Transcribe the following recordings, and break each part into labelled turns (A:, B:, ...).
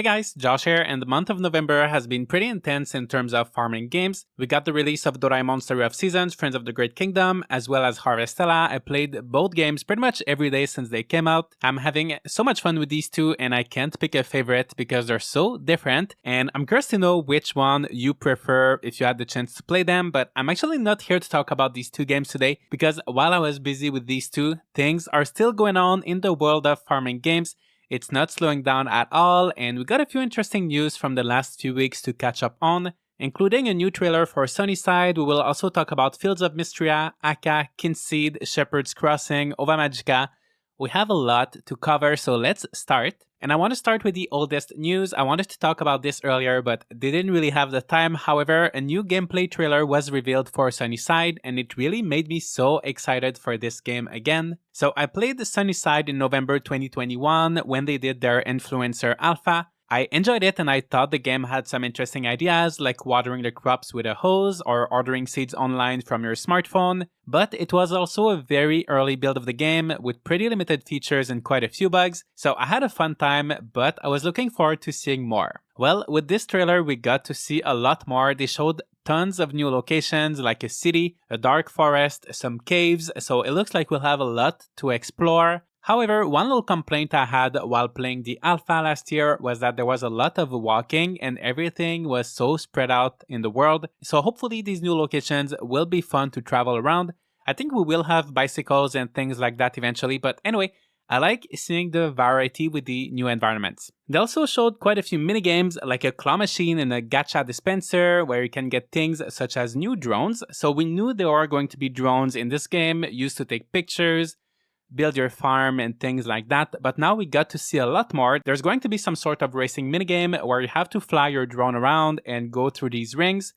A: Hey guys, Josh here, and the month of November has been pretty intense in terms of farming games. We got the release of Doraemon Story of Seasons, Friends of the Great Kingdom, as well as Harvestella. I played both games pretty much every day since they came out. I'm having so much fun with these two, and I can't pick a favorite because they're so different, and I'm curious to know which one you prefer if you had the chance to play them, but I'm actually not here to talk about these two games today because while I was busy with these two, things are still going on in the world of farming games. It's not slowing down at all, and we got a few interesting news from the last few weeks to catch up on, including a new trailer for Sunnyside. We will also talk about Fields of Mistria, Aka, Kynseed, Shepherd's Crossing, Ova Magica. We have a lot to cover, so let's start. And I want to start with the oldest news. I wanted to talk about this earlier, but didn't really have the time. However, a new gameplay trailer was revealed for Sunnyside, and it really made me so excited for this game again. So I played the Sunnyside in November 2021 when they did their influencer alpha. I enjoyed it and I thought the game had some interesting ideas like watering the crops with a hose or ordering seeds online from your smartphone, but it was also a very early build of the game with pretty limited features and quite a few bugs, so I had a fun time, but I was looking forward to seeing more. Well, with this trailer we got to see a lot more. They showed tons of new locations like a city, a dark forest, some caves, so it looks like we'll have a lot to explore. However, one little complaint I had while playing the alpha last year was that there was a lot of walking and everything was so spread out in the world, so hopefully these new locations will be fun to travel around. I think we will have bicycles and things like that eventually, but anyway, I like seeing the variety with the new environments. They also showed quite a few minigames like a claw machine and a gacha dispenser where you can get things such as new drones, so we knew there are going to be drones in this game used to take pictures, build your farm and things like that, but now we got to see a lot more. There's going to be some sort of racing minigame where you have to fly your drone around and go through these rings,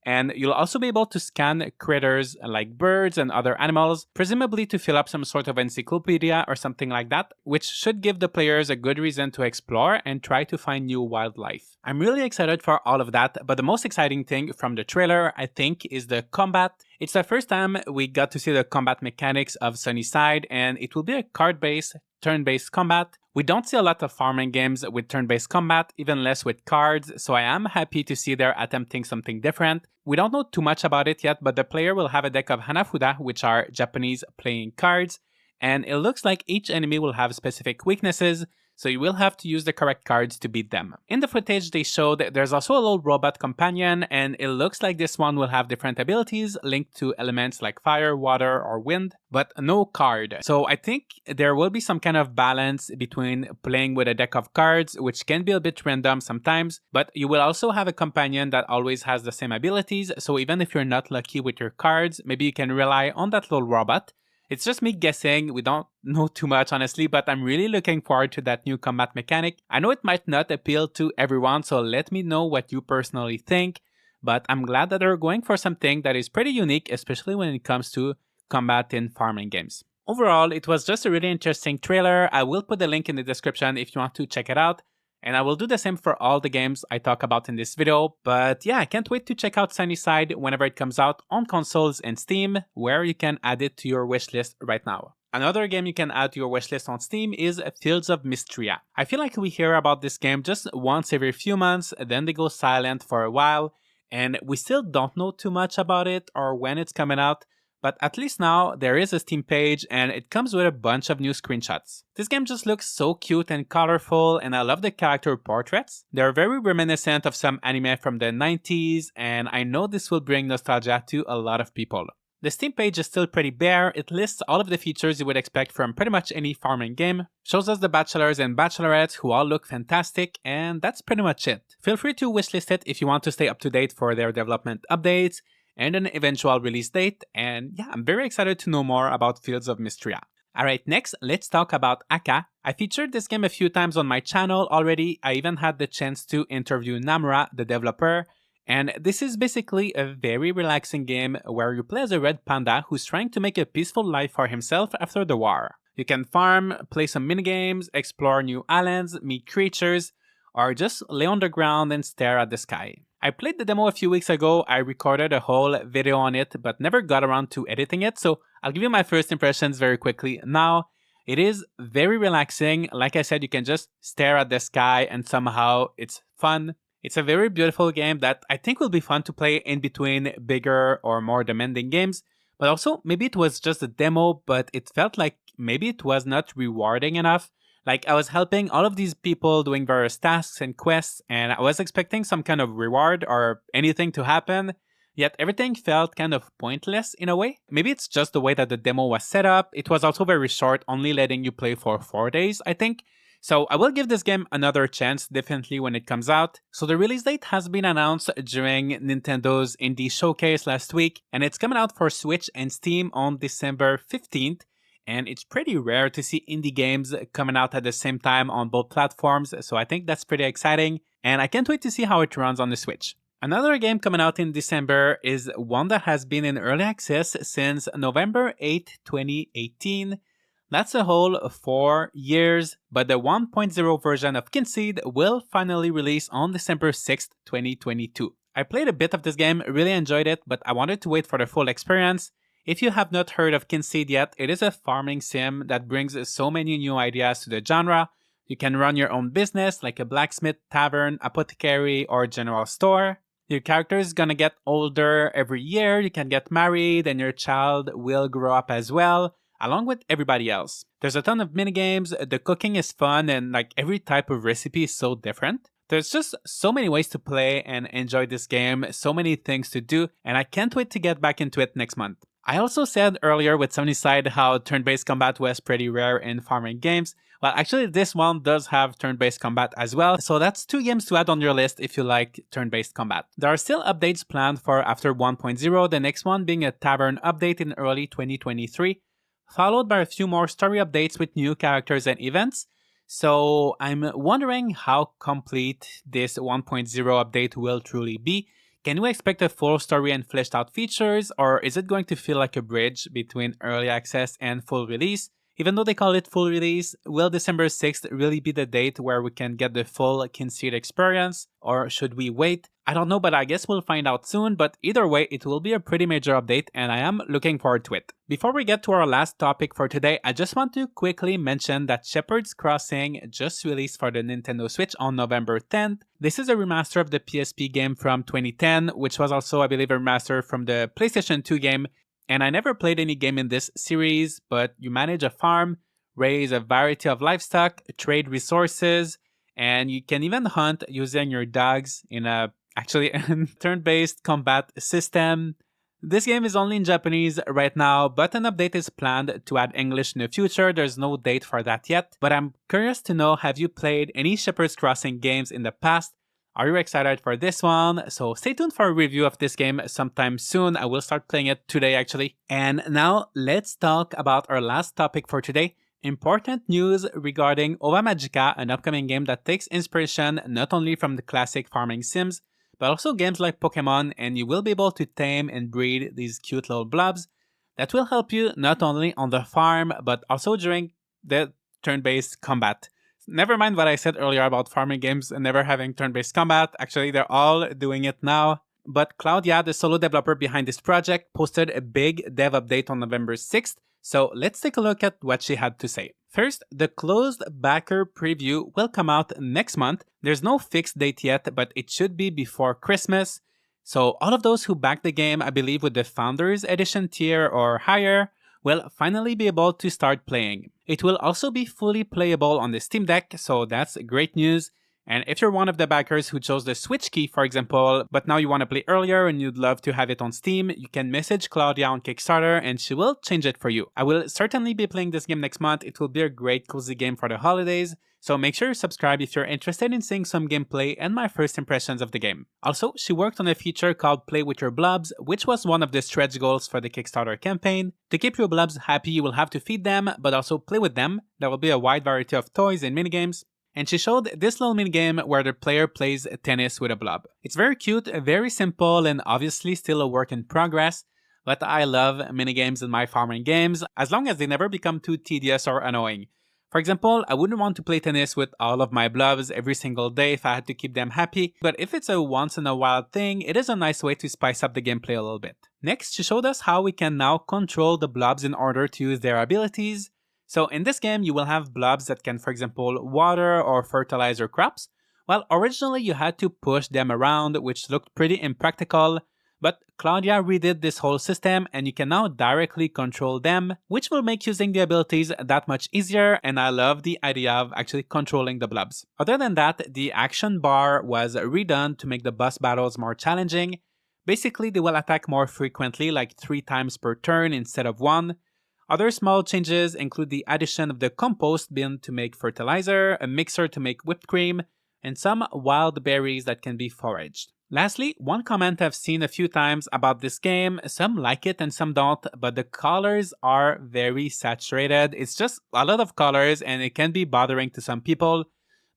A: and you'll also be able to scan critters like birds and other animals, presumably to fill up some sort of encyclopedia or something like that, which should give the players a good reason to explore and try to find new wildlife. I'm really excited for all of that, but the most exciting thing from the trailer, I think, is the combat. It's the first time we got to see the combat mechanics of Sunnyside, and it will be a card-based, turn-based combat. We don't see a lot of farming games with turn-based combat, even less with cards, so I am happy to see they're attempting something different. We don't know too much about it yet, but the player will have a deck of Hanafuda, which are Japanese playing cards, and it looks like each enemy will have specific weaknesses, so you will have to use the correct cards to beat them. In the footage they showed there's also a little robot companion, and it looks like this one will have different abilities linked to elements like fire, water, or wind, but no card. So I think there will be some kind of balance between playing with a deck of cards, which can be a bit random sometimes, but you will also have a companion that always has the same abilities, so even if you're not lucky with your cards, maybe you can rely on that little robot. It's just me guessing, we don't know too much honestly, but I'm really looking forward to that new combat mechanic. I know it might not appeal to everyone, so let me know what you personally think, but I'm glad that they're going for something that is pretty unique, especially when it comes to combat in farming games. Overall, it was just a really interesting trailer. I will put the link in the description if you want to check it out. And I will do the same for all the games I talk about in this video. But yeah, I can't wait to check out Sunnyside whenever it comes out on consoles and Steam, where you can add it to your wishlist right now. Another game you can add to your wishlist on Steam is Fields of Mistria. I feel like we hear about this game just once every few months, then they go silent for a while, and we still don't know too much about it or when it's coming out. But at least now there is a Steam page and it comes with a bunch of new screenshots. This game just looks so cute and colorful, and I love the character portraits. They're very reminiscent of some anime from the 90s, and I know this will bring nostalgia to a lot of people. The Steam page is still pretty bare. It lists all of the features you would expect from pretty much any farming game, shows us the bachelors and bachelorettes who all look fantastic, and that's pretty much it. Feel free to wishlist it if you want to stay up to date for their development updates and an eventual release date, and yeah, I'm very excited to know more about Fields of Mistria. Alright, next, let's talk about Aka. I featured this game a few times on my channel already. I even had the chance to interview Namura, the developer, and this is basically a very relaxing game where you play as a red panda who's trying to make a peaceful life for himself after the war. You can farm, play some minigames, explore new islands, meet creatures, or just lay on the ground and stare at the sky. I played the demo a few weeks ago. I recorded a whole video on it, but never got around to editing it, so I'll give you my first impressions very quickly now. It is very relaxing. Like I said, you can just stare at the sky and somehow it's fun. It's a very beautiful game that I think will be fun to play in between bigger or more demanding games. But also, maybe it was just a demo, but it felt like maybe it was not rewarding enough. Like I was helping all of these people doing various tasks and quests, and I was expecting some kind of reward or anything to happen. Yet everything felt kind of pointless in a way. Maybe it's just the way that the demo was set up. It was also very short, only letting you play for 4 days, I think. So I will give this game another chance, definitely when it comes out. So the release date has been announced during Nintendo's Indie Showcase last week, and it's coming out for Switch and Steam on December 15th. And it's pretty rare to see indie games coming out at the same time on both platforms, so I think that's pretty exciting, and I can't wait to see how it runs on the Switch. Another game coming out in December is one that has been in early access since November 8, 2018. That's a whole 4 years, but the 1.0 version of Kynseed will finally release on December 6, 2022. I played a bit of this game, really enjoyed it, but I wanted to wait for the full experience. If you have not heard of Kynseed yet, it is a farming sim that brings so many new ideas to the genre. You can run your own business like a blacksmith, tavern, apothecary, or general store. Your character is gonna get older every year, you can get married, and your child will grow up as well, along with everybody else. There's a ton of minigames, the cooking is fun, and like every type of recipe is so different. There's just so many ways to play and enjoy this game, so many things to do, and I can't wait to get back into it next month. I also said earlier with Sunnyside how turn-based combat was pretty rare in farming games. Well, actually this one does have turn-based combat as well, so that's 2 games to add on your list if you like turn-based combat. There are still updates planned for after 1.0, the next one being a tavern update in early 2023, followed by a few more story updates with new characters and events. So I'm wondering how complete this 1.0 update will truly be. Can we expect a full story and fleshed out features, or is it going to feel like a bridge between early access and full release? Even though they call it full release, will December 6th really be the date where we can get the full Kynseed experience, or should we wait? I don't know, but I guess we'll find out soon, but either way, it will be a pretty major update and I am looking forward to it. Before we get to our last topic for today, I just want to quickly mention that Shepherd's Crossing just released for the Nintendo Switch on November 10th. This is a remaster of the PSP game from 2010, which was also, I believe, a remaster from the PlayStation 2 game. And I never played any game in this series, but you manage a farm, raise a variety of livestock, trade resources, and you can even hunt using your dogs in a turn-based combat system. This game is only in Japanese right now, but an update is planned to add English in the future. There's no date for that yet, but I'm curious to know, have you played any Shepherd's Crossing games in the past? Are you excited for this one? So stay tuned for a review of this game sometime soon. I will start playing it today actually. And now let's talk about our last topic for today. Important news regarding Ova Magica, an upcoming game that takes inspiration not only from the classic farming sims, but also games like Pokemon, and you will be able to tame and breed these cute little blobs that will help you not only on the farm, but also during the turn-based combat. Never mind what I said earlier about farming games and never having turn-based combat. Actually, they're all doing it now. But Claudia, the solo developer behind this project, posted a big dev update on November 6th. So let's take a look at what she had to say. First, the closed backer preview will come out next month. There's no fixed date yet, but it should be before Christmas. So all of those who back the game, I believe with the Founders Edition tier or higher, will finally be able to start playing. It will also be fully playable on the Steam Deck, so that's great news. And if you're one of the backers who chose the Switch key, for example, but now you want to play earlier and you'd love to have it on Steam, you can message Claudia on Kickstarter and she will change it for you. I will certainly be playing this game next month. It will be a great cozy game for the holidays, so make sure you subscribe if you're interested in seeing some gameplay and my first impressions of the game. Also, she worked on a feature called Play with Your Blobs, which was one of the stretch goals for the Kickstarter campaign. To keep your blobs happy, you will have to feed them, but also play with them. There will be a wide variety of toys and minigames. And she showed this little minigame where the player plays tennis with a blob. It's very cute, very simple, and obviously still a work in progress, but I love minigames in my farming games, as long as they never become too tedious or annoying. For example, I wouldn't want to play tennis with all of my blobs every single day if I had to keep them happy, but if it's a once in a while thing, it is a nice way to spice up the gameplay a little bit. Next, she showed us how we can now control the blobs in order to use their abilities. So in this game, you will have blobs that can, for example, water or fertilize your crops. Well, originally you had to push them around, which looked pretty impractical, but Claudia redid this whole system and you can now directly control them, which will make using the abilities that much easier, and I love the idea of actually controlling the blobs. Other than that, the action bar was redone to make the boss battles more challenging. Basically, they will attack more frequently, like 3 times per turn instead of 1. Other small changes include the addition of the compost bin to make fertilizer, a mixer to make whipped cream, and some wild berries that can be foraged. Lastly, one comment I've seen a few times about this game, some like it and some don't, but the colors are very saturated. It's just a lot of colors and it can be bothering to some people,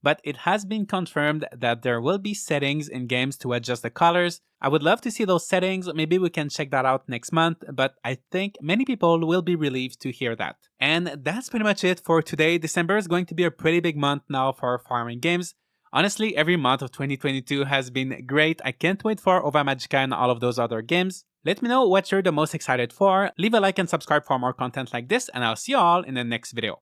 A: but it has been confirmed that there will be settings in games to adjust the colors. I would love to see those settings, maybe we can check that out next month, but I think many people will be relieved to hear that. And that's pretty much it for today. December is going to be a pretty big month now for farming games. Honestly, every month of 2022 has been great. I can't wait for Ova Magica and all of those other games. Let me know what you're the most excited for. Leave a like and subscribe for more content like this, and I'll see you all in the next video.